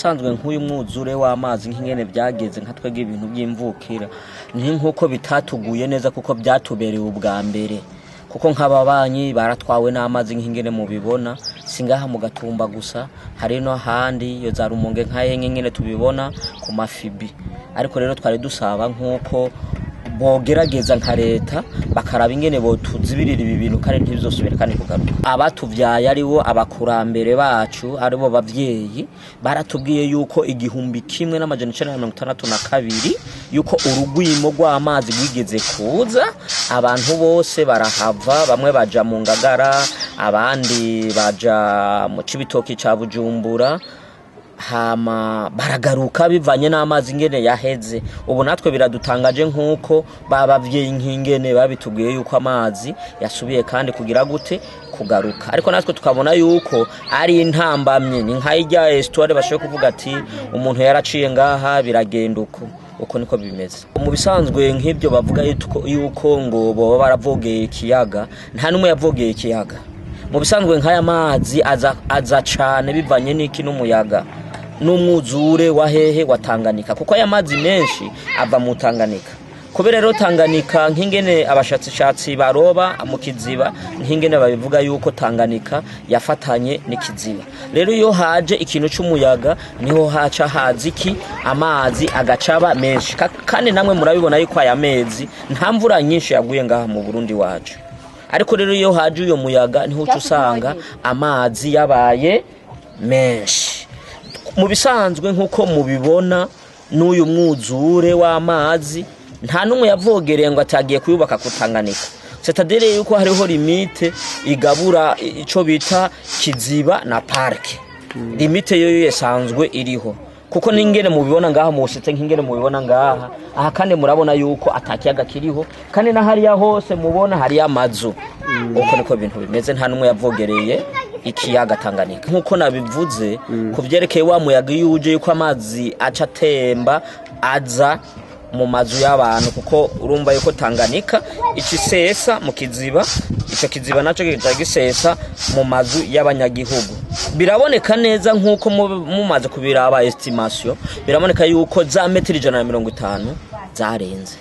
bisanzwe nk'uyu mwuzure w'amazi nk'ingene byageze nka twege ibintu by'imvukira ni nkuko bitatuguye neza kuko byatubereye ubwa mbere kuko nk'ababanyi baratwawe n'amazi nk'ingene mubibona singaha mu Gatumba gusa hari no handi yo za Rumonge nk'ingene tubibona ku mafibi ariko rero twari dusaba nkuko bogerageza nka leta bakaraba ingene botuzibirira ibi bintu kandi ntibizosubira kandi kugaruka abatuvyaye aribo abakurambere bacu aribo bavyeyi baratubwiye yuko 1962 yuko urugwimo rw'amazi rwigeze kuza abantu bose barahava bamwe baja mu Ngagara abandi baja mu Cibitoki ca Bujumbura hama baragaruka bivanye n'amazi ingene yaheze ubu natwe biradutangaje nkuko babavye inkingene babitubwiye yuko amazi yasubiye kandi kugira gute kugaruka ariko natwe tukabona yuko ari intambamye ni nk'ijya histoire bashoye kuvuga ati umuntu yaraciye ngaha biragenda uko niko bimeze mu bisanzwe nk'ibyo bavuga yuko ngo boba baravogeye ikiyaga nta numwe yavogeye ikiyaga mu bisanzwe nk'aya mazi aza cane bivanye n'iki n'umuyaga n'umwuzure wa hehe wa Tanganyika kuko aya mazi menshi ava mu Tanganyika kubera rero Tanganyika nk'ingene abashatsi baroba mu kiziba nk'ingene babivuga yuko Tanganyika yafatanye n'ikiziba rero iyo haje ikintu cy'umuyaga niho haca haziki amazi agacaba menshi kandi namwe murabibona yuko aya mezi nta mvura nyinshi yaguye ngaha mu Burundi wacu ariko rero iyo haje uyo muyaga niho usanga amazi yabaye menshi mu bisanzwe nkuko mubibona n'uyu mwuzure w'amazi nta numwe yavogereye ngo atagiye kuyubaka kutanganika c'est-à-dire yuko hariho limite igabura ico bita kiziba na parke limite yo yesanzwe iriho kuko ningene mubibona ngaha mu usite nk'ingene mubibona ngaha aha kandi murabona yuko atakiyaga kiriho kandi na hariya hose mubona hari amazu uko niko bintu bimeze nta numwe yavogereye ikiyaga Tanganyika nkuko nabivuze kuvyerekeye wa muyaga yuje yuko amazi aca temba aza mu mazu y'abantu kuko urumva yuko Tanganyika icisesa mu kiziba ico kiziba naco gigisesa mu mazu y'abanyagihugu biraboneka neza nkuko mumaze kubiraba estimation biraboneka yuko za metero 150 zarenze